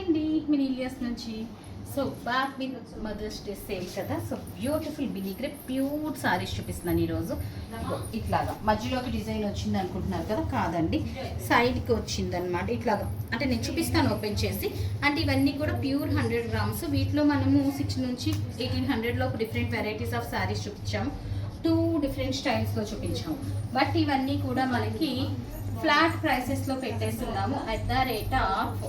అండి మినీలియస్ నుంచి. So back with mother's day sale కదా. సో బ్యూటిఫుల్ బినీగ్రే ప్యూర్ సారీస్ చూపిస్తున్నాను ఈరోజు. ఇట్లాగా మధ్యలోకి డిజైన్ వచ్చింది అనుకుంటున్నారు కదా, కాదండి సైడ్కి వచ్చిందనమాట. ఇట్లాగా అంటే నేను చూపిస్తాను ఓపెన్ చేసి. అంటే ఇవన్నీ కూడా ప్యూర్ 100 గ్రామ్స్. వీటిలో మనము 6 నుంచి 1800 డిఫరెంట్ వెరైటీస్ ఆఫ్ సారీస్ చూపించాము. 2 డిఫరెంట్ స్టైల్స్లో చూపించాము. బట్ ఇవన్నీ కూడా మనకి ఫ్లాట్ ప్రైసెస్లో పెట్టేస్తున్నాము at the rate of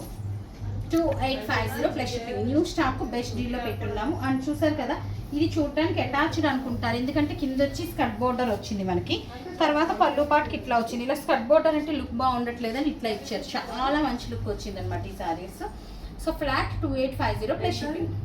2850 plus shipping. New stock best డీల్లో పెట్టున్నాము. అండ్ చూసారు కదా, ఇది చూడటానికి అటాచ్డ్ అనుకుంటారు, ఎందుకంటే కింద వచ్చి స్కర్ట్ బోర్డర్ వచ్చింది మనకి. తర్వాత పళ్ళు పాటుకి ఇట్లా వచ్చింది. ఇలా స్కర్ట్ బోర్డర్ అంటే లుక్ బాగుండట్లేదని ఇట్లా ఇచ్చారు. చాలా మంచి లుక్ వచ్చింది అనమాట ఈ saris. So flat 2850 plus shipping.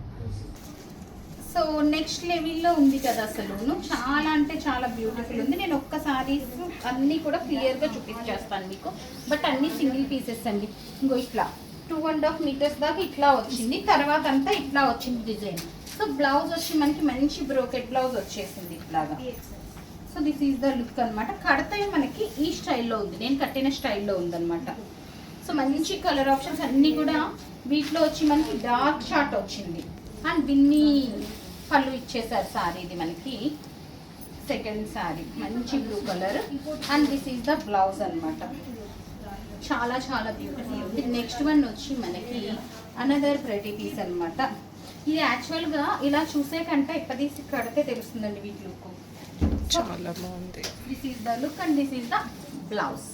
So next లెవెల్లో ఉంది కదా అసలు, చాలా అంటే చాలా బ్యూటిఫుల్ ఉంది. నేను ఒక్క సారీస్ అన్నీ కూడా క్లియర్గా చూపించేస్తాను మీకు. బట్ అన్నీ సింగిల్ పీసెస్ అండి. ఇంకో ఇట్లా 2.5 మీటర్స్ దాకా ఇట్లా వచ్చింది. తర్వాత అంతా ఇట్లా వచ్చింది డిజైన్. సో బ్లౌజ్ వచ్చి మనకి మంచి బ్రోకెట్ బ్లౌజ్ వచ్చేసింది ఇట్లాగా. So this is the look అనమాట. కడతాయి మనకి ఈ స్టైల్లో ఉంది, నేను కట్టిన స్టైల్లో ఉందన్నమాట. సో మంచి కలర్ ఆప్షన్స్ అన్నీ కూడా. వీటిలో వచ్చి మనకి డార్క్ షార్ట్ వచ్చింది అండ్ బిన్నీ పళ్ళు ఇచ్చేసారు సారీ. ఇది మనకి సెకండ్ సారీ, మంచి blue colour. And this is the blouse అనమాట. చాలా చాలా బ్యూటిఫుల్ ఉంది. నెక్స్ట్ వన్ వచ్చి మనకి అనదర్ ప్రెటీ పీస్ అనమాట. ఇది యాక్చువల్గా ఇలా చూసే కంటే ఇప్పదీసి కడితే తెలుస్తుందండి వీటి లుక్. చాలా బాగుంది. This is the look and this is the blouse.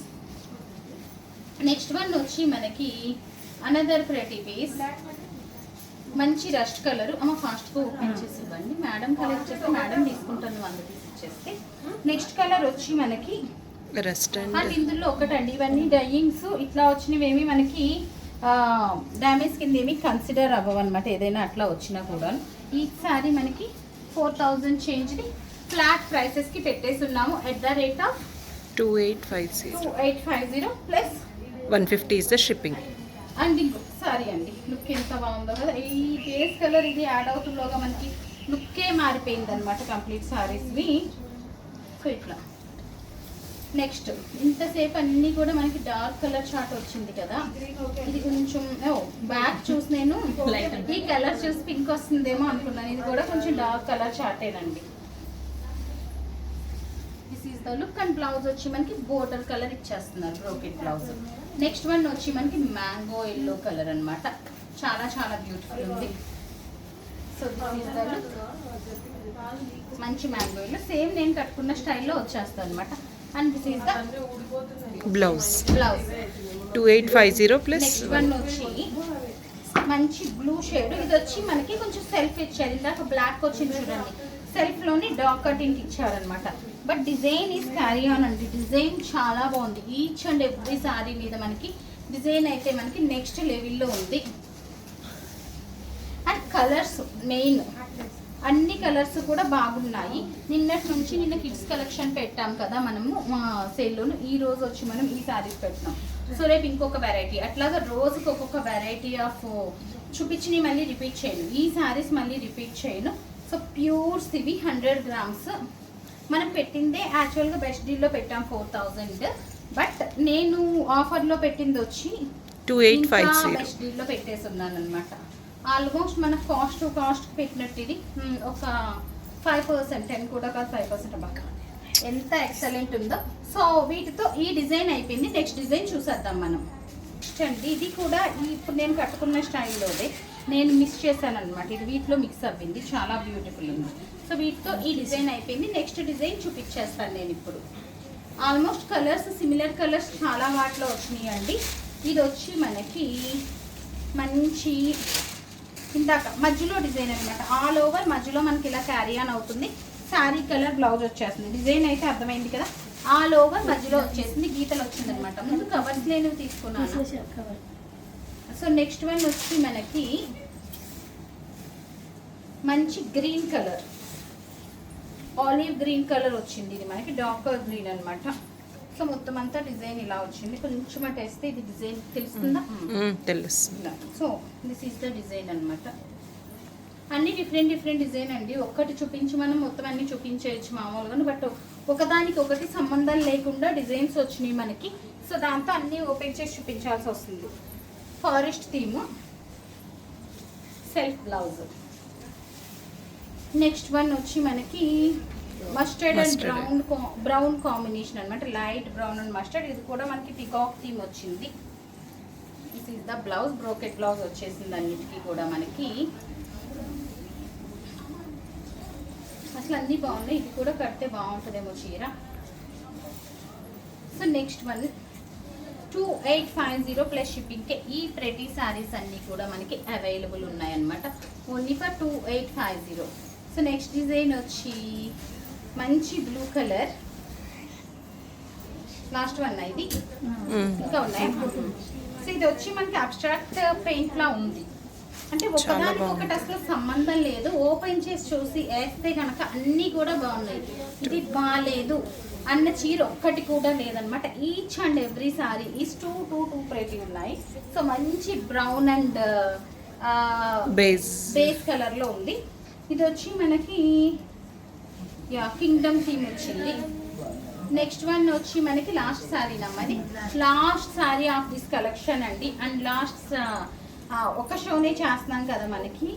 Next one వచ్చి మనకి అనదర్ ప్రెటీ పీస్, మంచి రస్ట్ కలర్. అమ్మ ఫాస్ట్గా ఓపెన్ చేసి ఇవ్వండి మేడం. కలర్ చేస్తే మేడం తీసుకుంటాను 100 పీస్ ఇచ్చేస్తే. నెక్స్ట్ కలర్ వచ్చి మనకి రస్ట్ అండ్ ఇందులో ఒకటండి, ఇవన్నీ డయింగ్స్ ఇట్లా వచ్చినవి ఏమి మనకి డ్యామేజ్ కింద ఏమి కన్సిడర్ అవ్వవు అనమాట, ఏదైనా అట్లా వచ్చినా కూడా. ఈ సారీ మనకి 4000 చేంజ్ది ఫ్లాట్ ప్రైసెస్కి పెట్టేస్తున్నాము at the rate of 2850 plus 150 is the shipping. And ఇంకో సారీ అండి, లుక్ ఎంత బాగుందో కదా. ఈ బేస్ కలర్ ఇది యాడ్ అవుతుండగా మనకి లుక్కే మారిపోయింది అనమాట కంప్లీట్ సారీస్వి. సో ఇట్లా నెక్స్ట్ ఇంతసేపు అన్నీ కూడా మనకి డార్క్ కలర్ షార్ట్ వచ్చింది కదా. ఇది కొంచెం బ్యాక్ చూసి నేను ఈ కలర్ చూసి పింక్ వస్తుందేమో అనుకున్నాను. ఇది కూడా కొంచెం డార్క్ కలర్ షార్టేనండి. This is the look. And blouse వచ్చి మనకి బోర్డర్ కలర్ ఇచ్చేస్తున్నారు, బ్రోకెట్ బ్లౌజ్. నెక్స్ట్ వన్ వచ్చి మనకి మ్యాంగో ఎల్లో కలర్ అనమాట. చాలా చాలా బ్యూటిఫుల్ ఉంది. So this is the look. మంచి మ్యాంగో ఎల్లో సేమ్ నేను కట్టుకున్న స్టైల్లో వచ్చేస్తాను అనమాట. And this is the blouse. 2850 plus. Next one వచ్చి మంచి బ్లూ షేడ్. ఇది వచ్చి మనకి కొంచెం సెల్ఫ్ ఇచ్చారు. ఇందాక బ్లాక్ వచ్చింది చూడండి, సెల్ఫ్లోని డాక్ కటింగ్ ఇచ్చారనమాట. But design is carry on అండి. డిజైన్ చాలా బాగుంది. ఈచ్ అండ్ ఎవ్రీ సారీ మీద మనకి డిజైన్ అయితే మనకి నెక్స్ట్ లెవెల్లో ఉంది. అండ్ కలర్స్ మెయిన్ అన్ని కలర్స్ కూడా బాగున్నాయి. నిన్నటి నుంచి నిన్న కిడ్స్ కలెక్షన్ పెట్టాం కదా మనము సేల్లోను. ఈ రోజు వచ్చి మనం ఈ సారీస్ పెట్టినాం. సో రేపు ఇంకొక వెరైటీ, అట్లాగా రోజుకి ఒక్కొక్క వెరైటీ ఆఫ్ చూపించి మళ్ళీ రిపీట్ చేయను. ఈ సారీస్ మళ్ళీ రిపీట్ చేయను. సో ప్యూర్స్ ఇవి 100 గ్రామ్స్. మనం పెట్టిందే యాక్చువల్గా బెస్ట్ డీల్లో పెట్టాం 4000. బట్ నేను ఆఫర్లో పెట్టింది వచ్చి 2850 బెస్ట్ డీల్లో పెట్టేస్తున్నాను అనమాట. ఆల్మోస్ట్ మన కాస్ట్ పెట్టినట్టు ఇది ఒక 5%, 10 కూడా కాదు 5% బాగా ఎంత ఎక్సలెంట్ ఉందో. సో వీటితో ఈ డిజైన్ అయిపోయింది. నెక్స్ట్ డిజైన్ చూసేద్దాం మనం. నెక్స్ట్ అండి, ఇది కూడా ఇప్పుడు నేను కట్టుకున్న స్టైల్లోదే నేను మిక్స్ చేశాను అనమాట. ఇది వీటిలో మిక్స్ అవ్వింది, చాలా బ్యూటిఫుల్ ఉంది. సో వీటితో ఈ డిజైన్ అయిపోయింది. నెక్స్ట్ డిజైన్ చూపించేస్తాను నేను ఇప్పుడు. ఆల్మోస్ట్ కలర్స్ సిమిలర్ కలర్స్ చాలా వాటిలో వచ్చినాయి అండి. ఇది వచ్చి మనకి మంచి ఇందాక మధ్యలో డిజైన్ అనమాట. ఆల్ ఓవర్ మధ్యలో మనకి ఇలా క్యారీ ఆన్ అవుతుంది. శారీ కలర్ బ్లౌజ్ వచ్చేస్తుంది. డిజైన్ అయితే అర్థమైంది కదా. ఆల్ ఓవర్ మధ్యలో వచ్చేసింది, గీతలు వచ్చింది అనమాట. ముందు కవర్స్ లేనివి తీసుకున్నాను. సో నెక్స్ట్ వన్ వచ్చి మనకి మంచి green colour, olive green colour వచ్చింది. ఇది మనకి డార్కర్ గ్రీన్ అనమాట. సో మొత్తం అంతా డిజైన్ ఇలా వచ్చింది. కొంచెం అటు వేస్తే ఇది డిజైన్ తెలుస్తుందా? తెలుస్తుంది. So this is the design అనమాట. అన్ని డిఫరెంట్ డిజైన్ అండి. ఒక్కటి చూపించి మనం మొత్తం అన్ని చూపించేయచ్చు మామూలుగా. బట్ ఒకదానికి ఒకటి సంబంధం లేకుండా డిజైన్స్ వచ్చినాయి మనకి. సో దాంతో అన్నీ ఓపెన్ చేసి చూపించాల్సి వస్తుంది. Forest theme self blouse. Next one వచ్చి మనకి మస్టర్డ్ అండ్ బ్రౌన్ కాంబినేషన్ అనమాట. Light brown and mustard. ఇది కూడా మనకి పికాక్ థీమ్ వచ్చింది. This is the blouse. Brocade blouse వచ్చేసింది అన్నిటికీ కూడా మనకి. అసలు అన్నీ బాగున్నాయి. ఇది కూడా కడితే బాగుంటుందేమో చీర. సో నెక్స్ట్ వన్ 2850 ప్లస్ షిప్పింగ్కే ఈ ప్రెటీ శారీస్ అన్నీ కూడా మనకి అవైలబుల్ ఉన్నాయన్నమాట. Only for 2850. So next design వచ్చి మంచి బ్లూ కలర్. లాస్ట్ వన్ ఇది ఇంకా ఉన్నాయి. సో ఇది వచ్చి మనకి అబ్స్ట్రాక్ట్ పెయింట్ లా ఉంది. అంటే ఒకదానికి ఒకటి అసలు సంబంధం లేదు. ఓపెన్ చేసి చూసి వేస్తే కనుక అన్నీ కూడా బాగున్నాయి. ఇది బాగాలేదు అన్న చీర ఒక్కటి కూడా లేదనమాట. Each and every sari is too pretty ఉన్నాయి. సో మంచి బ్రౌన్ అండ్ బేస్ కలర్ లో ఉంది. ఇది వచ్చి మనకి కింగ్డమ్ థీమ్ వచ్చింది. నెక్స్ట్ వన్ వచ్చి మనకి లాస్ట్ శారీ నమ్మది. Last sari of this collection అండి. అండ్ లాస్ట్ ఒక షోనే చేస్తున్నాం కదా మనకి.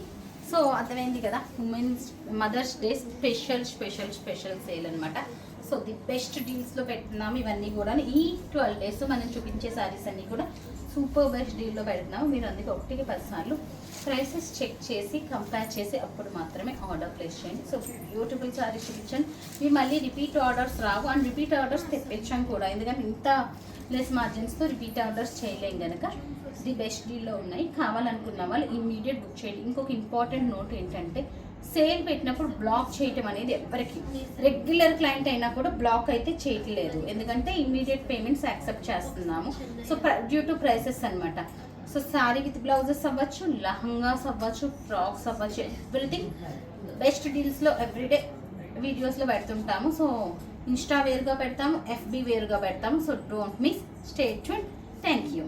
సో అర్థమైంది కదా, women's mothers day special sale అనమాట. సో ది బెస్ట్ డీల్స్లో పెడుతున్నాము ఇవన్నీ కూడా. ఈ 12 days మనం చూపించే శారీస్ అన్నీ కూడా సూపర్ బెస్ట్ డీల్లో పెడుతున్నాము. మీరు అందుకే 1-10 సార్లు ప్రైసెస్ చెక్ చేసి కంపేర్ చేసి అప్పుడు మాత్రమే ఆర్డర్ ప్లేస్ చేయండి. సో బ్యూటిఫుల్ శారీస్ చూపించండి. మీరు మళ్ళీ రిపీట్ ఆర్డర్స్ రావు. అండ్ రిపీట్ ఆర్డర్స్ తెప్పించాం కూడా, ఎందుకంటే ఇంత లెస్ మార్జిన్స్తో రిపీట్ ఆర్డర్స్ చేయలేం కనుక ది బెస్ట్ డీల్లో ఉన్నాయి. కావాలనుకున్న వాళ్ళు ఇమ్మీడియట్ బుక్ చేయండి. ఇంకొక ఇంపార్టెంట్ నోట్ ఏంటంటే, సేల్ పెట్టినప్పుడు బ్లాక్ చేయటం అనేది ఎవరికి, రెగ్యులర్ క్లయింట్ అయినా కూడా బ్లాక్ అయితే చేయట్లేదు. ఎందుకంటే ఇమ్మీడియట్ పేమెంట్స్ యాక్సెప్ట్ చేస్తున్నాము. సో డ్యూ టు ప్రైసెస్ అనమాట. సో శారీ విత్ బ్లౌజెస్ అవ్వచ్చు, లహంగాస్ అవ్వచ్చు, ఫ్రాక్స్ అవ్వచ్చు, ఎవ్రీథింగ్ బెస్ట్ డీల్స్లో ఎవ్రీడే వీడియోస్లో పెడుతుంటాము. సో ఇన్స్టా వేరుగా పెడతాము, FB వేరుగా పెడతాము. So don't miss, stay tuned. Thank you.